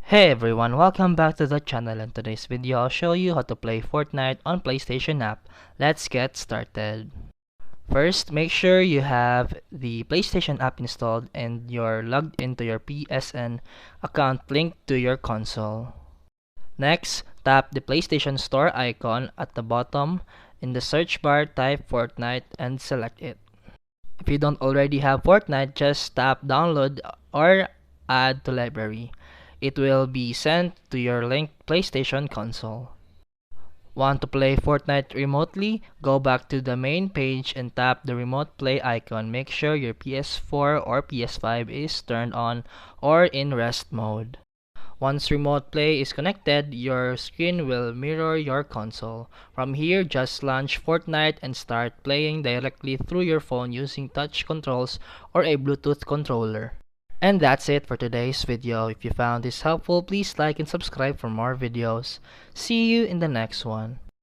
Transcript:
Hey everyone, welcome back to the channel. In today's video, I'll show you how to play Fortnite on PlayStation app. Let's get started. First, make sure you have the PlayStation app installed and you're logged into your PSN account linked to your console. Next, tap the PlayStation Store icon at the bottom. In the search bar, type Fortnite and select it. If you don't already have Fortnite, just tap download or add to library. It will be sent to your linked PlayStation console. Want to play Fortnite remotely? Go back to the main page and tap the remote play icon. Make sure your PS4 or PS5 is turned on or in rest mode. Once remote play is connected, your screen will mirror your console. From here, just launch Fortnite and start playing directly through your phone using touch controls or a Bluetooth controller. And that's it for today's video. If you found this helpful, please like and subscribe for more videos. See you in the next one.